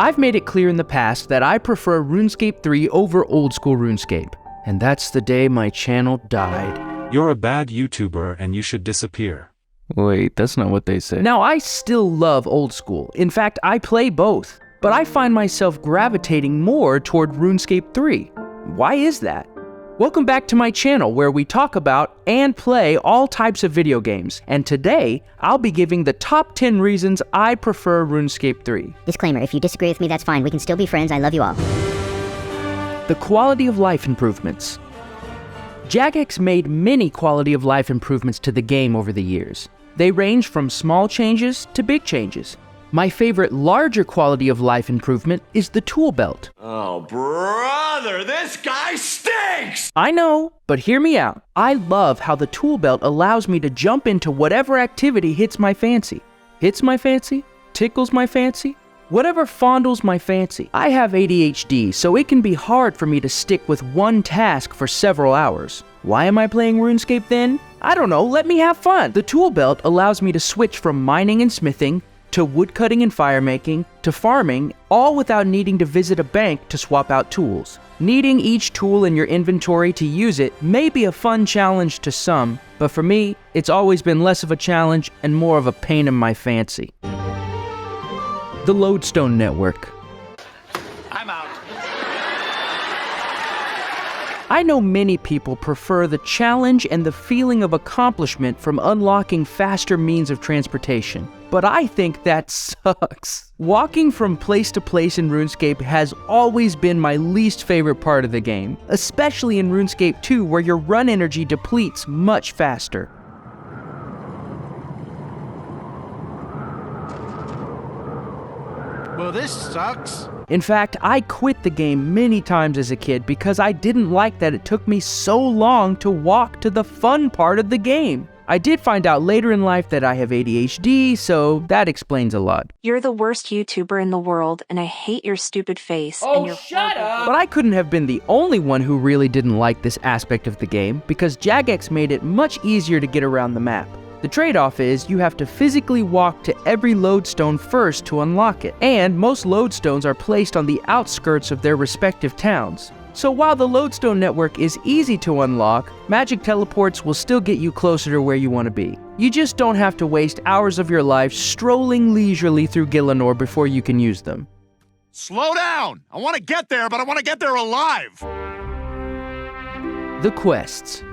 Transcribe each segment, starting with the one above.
I've made it clear in the past that I prefer RuneScape 3 over old school RuneScape, and that's the day my channel died. You're a bad YouTuber and you should disappear. Wait, that's not what they say. Now, I still love old school. In fact, I play both, but I find myself gravitating more toward RuneScape 3. Why is that? Welcome back to my channel where we talk about and play all types of video games, and today I'll be giving the top 10 reasons I prefer RuneScape 3. Disclaimer, if you disagree with me, that's fine. We can still be friends. I love you all. The quality of life improvements. Jagex made many quality of life improvements to the game over the years. They range from small changes to big changes. My favorite larger quality of life improvement is the tool belt. Oh, brother, this guy stinks! I know, but hear me out. I love how the tool belt allows me to jump into whatever activity hits my fancy. Hits my fancy? Tickles my fancy? Whatever fondles my fancy. I have ADHD, so it can be hard for me to stick with one task for several hours. Why am I playing RuneScape then? I don't know, let me have fun. The tool belt allows me to switch from mining and smithing, to woodcutting and firemaking, to farming, all without needing to visit a bank to swap out tools. Needing each tool in your inventory to use it may be a fun challenge to some, but for me, it's always been less of a challenge and more of a pain in my fancy. The LOADSTONE network. I'm out. I know many people prefer the challenge and the feeling of accomplishment from unlocking faster means of transportation, but I think that sucks. Walking from place to place in RuneScape has always been my least favorite part of the game, especially in RuneScape 2 where your run energy depletes much faster. Well, this sucks. In fact, I quit the game many times as a kid because I didn't like that it took me so long to walk to the fun part of the game. I did find out later in life that I have ADHD, so that explains a lot. You're the worst YouTuber in the world, and I hate your stupid face. and your shut up! But I couldn't have been the only one who really didn't like this aspect of the game because Jagex made it much easier to get around the map. The trade-off is you have to physically walk to every lodestone first to unlock it, and most lodestones are placed on the outskirts of their respective towns. So while the lodestone network is easy to unlock, magic teleports will still get you closer to where you want to be. You just don't have to waste hours of your life strolling leisurely through Gielinor before you can use them. Slow down! I want to get there, but I want to get there alive! The quests.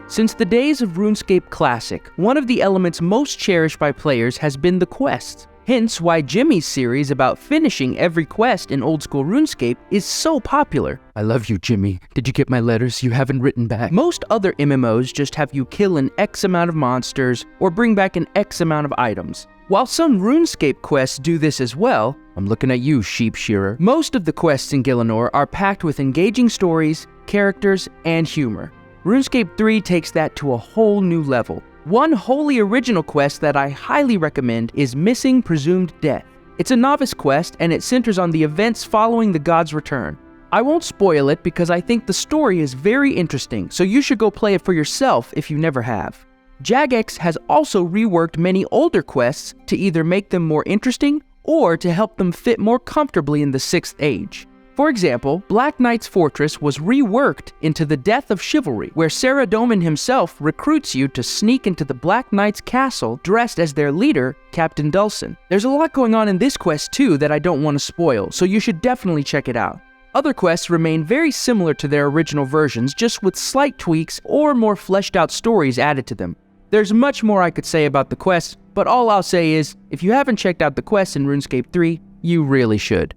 Since the days of RuneScape Classic, one of the elements most cherished by players has been the quests. Hence why Jimmy's series about finishing every quest in old school RuneScape is so popular. I love you, Jimmy. Did you get my letters you haven't written back? Most other MMOs just have you kill an X amount of monsters or bring back an X amount of items. While some RuneScape quests do this as well, I'm looking at you, sheep shearer, most of the quests in Gielinor are packed with engaging stories, characters, and humor. RuneScape 3 takes that to a whole new level. One wholly original quest that I highly recommend is Missing Presumed Death. It's a novice quest and it centers on the events following the god's return. I won't spoil it because I think the story is very interesting, so you should go play it for yourself if you never have. Jagex has also reworked many older quests to either make them more interesting or to help them fit more comfortably in the 6th age. For example, Black Knight's Fortress was reworked into the Death of Chivalry, where Saradomin himself recruits you to sneak into the Black Knight's castle dressed as their leader, Captain Dulcin. There's a lot going on in this quest too that I don't want to spoil, so you should definitely check it out. Other quests remain very similar to their original versions, just with slight tweaks or more fleshed out stories added to them. There's much more I could say about the quests, but all I'll say is, if you haven't checked out the quests in RuneScape 3, you really should.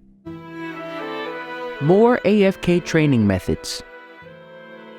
More AFK training methods.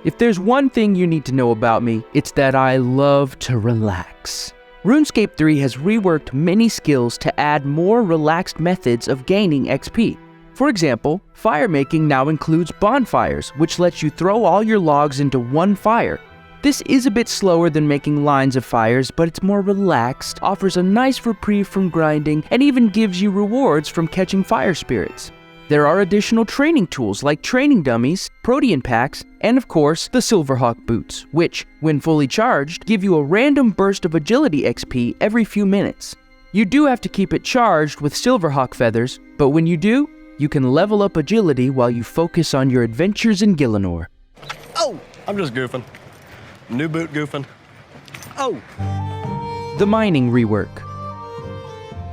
If there's one thing you need to know about me, it's that I love to relax. RuneScape 3 has reworked many skills to add more relaxed methods of gaining XP. For example, firemaking now includes bonfires, which lets you throw all your logs into one fire. This is a bit slower than making lines of fires, but it's more relaxed, offers a nice reprieve from grinding, and even gives you rewards from catching fire spirits. There are additional training tools like training dummies, protean packs, and of course, the Silverhawk boots, which, when fully charged, give you a random burst of agility XP every few minutes. You do have to keep it charged with Silverhawk feathers, but when you do, you can level up agility while you focus on your adventures in Gielinor. Oh, I'm just goofing. New boot goofing. Oh! The mining rework.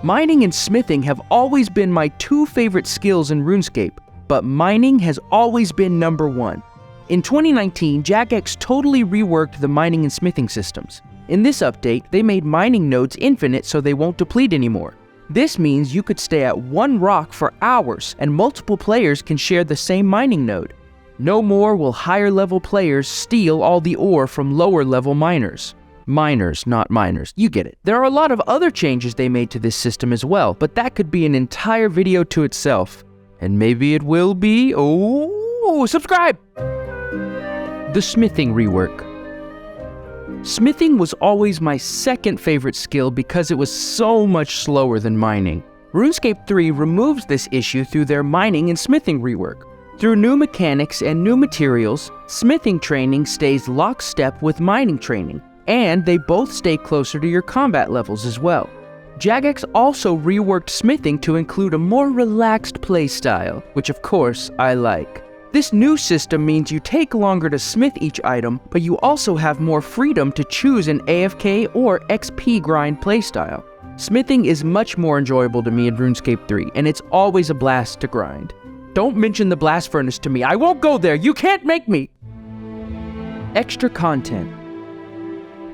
Mining and smithing have always been my two favorite skills in RuneScape, but mining has always been number one. In 2019, Jagex totally reworked the mining and smithing systems. In this update, they made mining nodes infinite so they won't deplete anymore. This means you could stay at one rock for hours and multiple players can share the same mining node. No more will higher level players steal all the ore from lower level miners. Miners, not miners. You get it. There are a lot of other changes they made to this system as well, but that could be an entire video to itself. And maybe it will be. Oh, subscribe! The smithing rework. Smithing was always my second favorite skill because it was so much slower than mining. RuneScape 3 removes this issue through their mining and smithing rework. Through new mechanics and new materials, smithing training stays lockstep with mining training, and they both stay closer to your combat levels as well. Jagex also reworked smithing to include a more relaxed playstyle, which of course I like. This new system means you take longer to smith each item, but you also have more freedom to choose an AFK or XP grind playstyle. Smithing is much more enjoyable to me in RuneScape 3, and it's always a blast to grind. Don't mention the blast furnace to me, I won't go there, you can't make me! Extra content.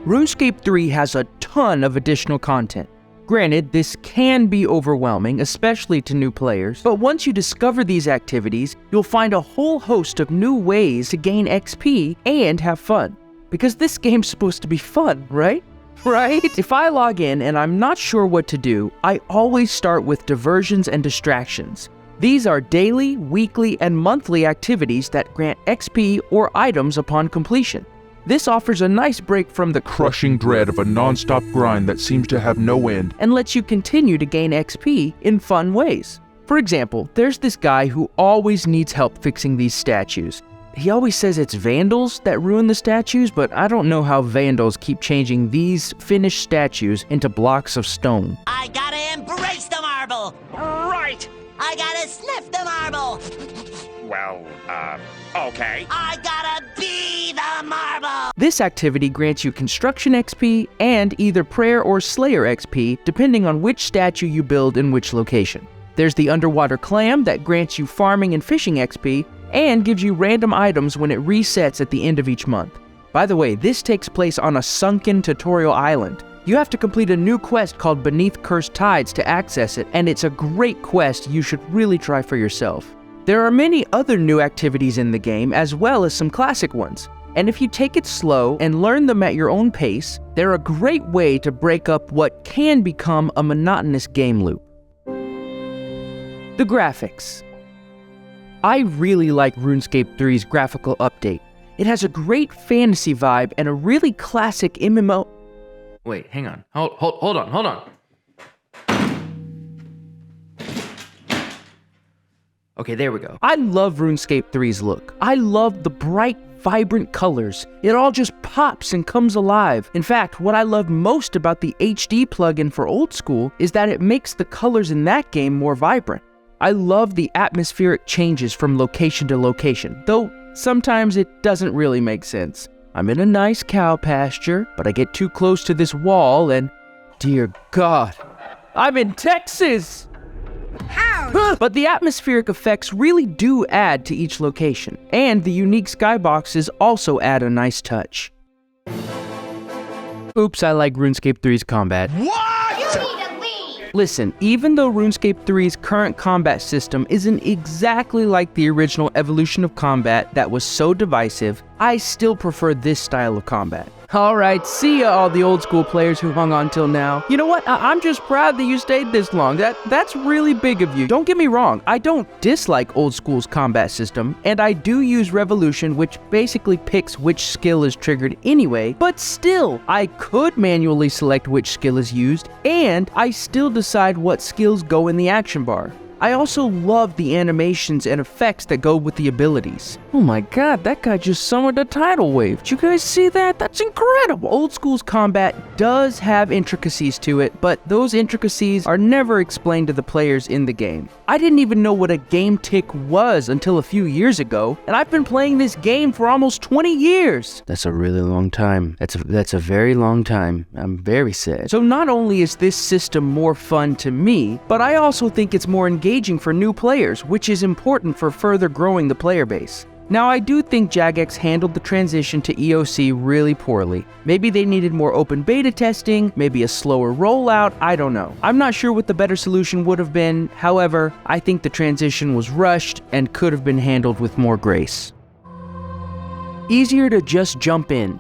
RuneScape 3 has a ton of additional content. Granted, this can be overwhelming, especially to new players, but once you discover these activities, you'll find a whole host of new ways to gain XP and have fun. Because this game's supposed to be fun, right? Right? If I log in and I'm not sure what to do, I always start with diversions and distractions. These are daily, weekly, and monthly activities that grant XP or items upon completion. This offers a nice break from the crushing dread of a non-stop grind that seems to have no end, and lets you continue to gain XP in fun ways. For example, there's this guy who always needs help fixing these statues. He always says it's vandals that ruin the statues, but I don't know how vandals keep changing these finished statues into blocks of stone. I gotta embrace the marble! Right! I gotta sniff the marble! Well, okay. I gotta be the marble! This activity grants you construction XP and either prayer or slayer XP depending on which statue you build in which location. There's the underwater clam that grants you farming and fishing XP and gives you random items when it resets at the end of each month. By the way, this takes place on a sunken tutorial island. You have to complete a new quest called Beneath Cursed Tides to access it, and it's a great quest you should really try for yourself. There are many other new activities in the game as well as some classic ones, and if you take it slow and learn them at your own pace, they're a great way to break up what can become a monotonous game loop. The graphics. I really like RuneScape 3's graphical update. It has a great fantasy vibe and a really classic MMO. Wait, hang on. Hold on. Okay, there we go. I love RuneScape 3's look. I love the bright, vibrant colors. It all just pops and comes alive. In fact, what I love most about the HD plugin for Old School is that it makes the colors in that game more vibrant. I love the atmospheric changes from location to location, though sometimes it doesn't really make sense. I'm in a nice cow pasture, but I get too close to this wall and, dear God, I'm in Texas! But the atmospheric effects really do add to each location, and the unique skyboxes also add a nice touch. Oops, I like RuneScape 3's combat. What? You need to leave! Listen, even though RuneScape 3's current combat system isn't exactly like the original evolution of combat that was so divisive, I still prefer this style of combat. Alright, see ya all the old school players who hung on till now. You know what, I'm just proud that you stayed this long. That's really big of you. Don't get me wrong, I don't dislike old school's combat system, and I do use Revolution, which basically picks which skill is triggered anyway, but still, I could manually select which skill is used, and I still decide what skills go in the action bar. I also love the animations and effects that go with the abilities. Oh my god, that guy just summoned a tidal wave. Did you guys see that? That's incredible! Old School's combat does have intricacies to it, but those intricacies are never explained to the players in the game. I didn't even know what a game tick was until a few years ago, and I've been playing this game for almost 20 years. That's a really long time. That's a very long time. I'm very sad. So not only is this system more fun to me, but I also think it's more engaging for new players, which is important for further growing the player base. Now, I do think Jagex handled the transition to EOC really poorly. Maybe they needed more open beta testing, maybe a slower rollout, I don't know. I'm not sure what the better solution would have been, however, I think the transition was rushed and could have been handled with more grace. Easier to just jump in.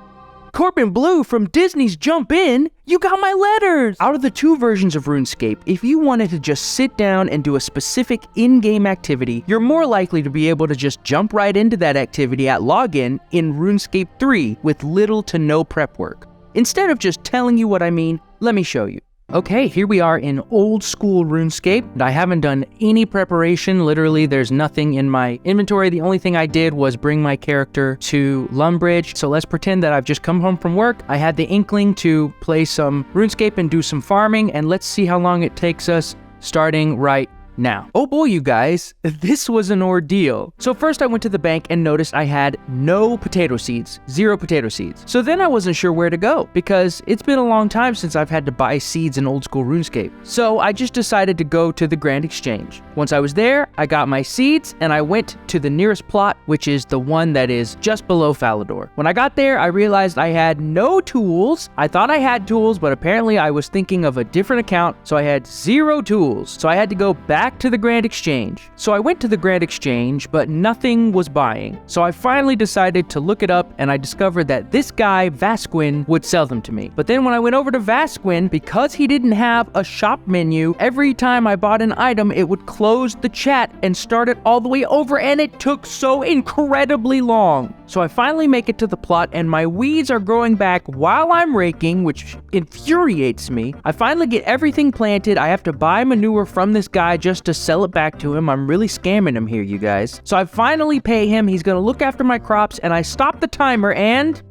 Corbin Blue from Disney's Jump In! You got my letters! Out of the two versions of RuneScape, if you wanted to just sit down and do a specific in-game activity, you're more likely to be able to just jump right into that activity at login in RuneScape 3 with little to no prep work. Instead of just telling you what I mean, let me show you. Okay, here we are in old school RuneScape. I haven't done any preparation. Literally, there's nothing in my inventory. The only thing I did was bring my character to Lumbridge. So let's pretend that I've just come home from work. I had the inkling to play some RuneScape and do some farming, and let's see how long it takes us starting right now. Oh boy, you guys, this was an ordeal. So first I went to the bank and noticed I had no potato seeds, 0 potato seeds. So then I wasn't sure where to go because it's been a long time since I've had to buy seeds in old school RuneScape. So I just decided to go to the Grand Exchange. Once I was there, I got my seeds and I went to the nearest plot, which is the one that is just below Falador. When I got there, I realized I had no tools. I thought I had tools, but apparently I was thinking of a different account, so I had 0 tools. So I had to go back to the Grand Exchange. So I went to the Grand Exchange, but nothing was buying. So I finally decided to look it up, and I discovered that this guy, Vasquin, would sell them to me. But then when I went over to Vasquin, because he didn't have a shop menu, every time I bought an item, it would close the chat and start it all the way over, and it took so incredibly long. So I finally make it to the plot, and my weeds are growing back while I'm raking, which infuriates me. I finally get everything planted. I have to buy manure from this guy just to sell it back to him. I'm really scamming him here, you guys. So I finally pay him. He's gonna look after my crops, and I stop the timer, and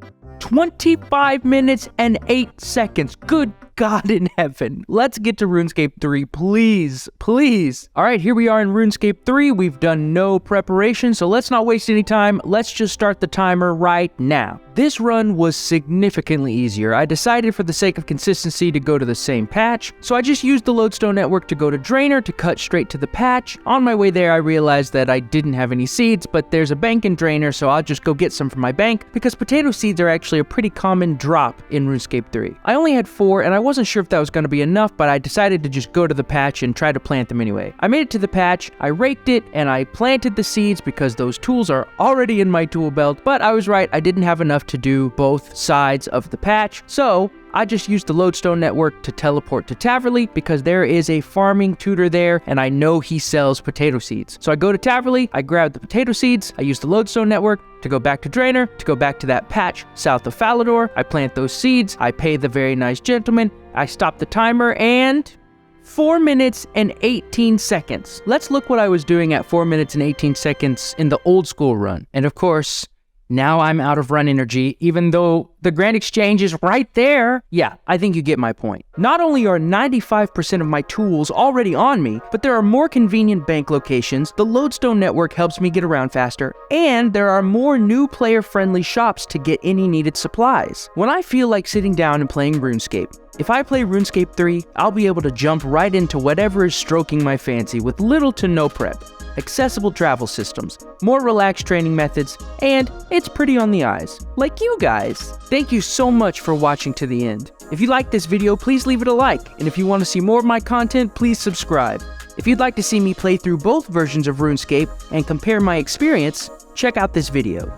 25 minutes and 8 seconds. Good God in heaven. Let's get to RuneScape 3, please, please. All right, here we are in RuneScape 3. We've done no preparation, so let's not waste any time. Let's just start the timer right now. This run was significantly easier. I decided for the sake of consistency to go to the same patch, so I just used the LOADSTONE network to go to Drainer to cut straight to the patch. On my way there, I realized that I didn't have any seeds, but there's a bank in Drainer, so I'll just go get some from my bank, because potato seeds are actually a pretty common drop in RuneScape 3. I only had 4, and I wasn't sure if that was going to be enough, but I decided to just go to the patch and try to plant them anyway. I made it to the patch, I raked it, and I planted the seeds because those tools are already in my tool belt, but I was right, I didn't have enough to do both sides of the patch, so I just used the LOADSTONE network to teleport to Taverley because there is a farming tutor there and I know he sells potato seeds. So I go to Taverley, I grab the potato seeds, I use the LOADSTONE network to go back to Drainer, to go back to that patch south of Falador. I plant those seeds, I pay the very nice gentleman, I stop the timer, and 4 minutes and 18 seconds. Let's look what I was doing at 4 minutes and 18 seconds in the old school run. And of course, now I'm out of run energy, even though the Grand Exchange is right there. Yeah, I think you get my point. Not only are 95% of my tools already on me, but there are more convenient bank locations, the LOADSTONE network helps me get around faster, and there are more new player-friendly shops to get any needed supplies. When I feel like sitting down and playing RuneScape, if I play RuneScape 3, I'll be able to jump right into whatever is stroking my fancy with little to no prep. Accessible travel systems, more relaxed training methods, and it's pretty on the eyes, like you guys. Thank you so much for watching to the end. If you liked this video, please leave it a like, and if you want to see more of my content, please subscribe. If you'd like to see me play through both versions of RuneScape and compare my experience, check out this video.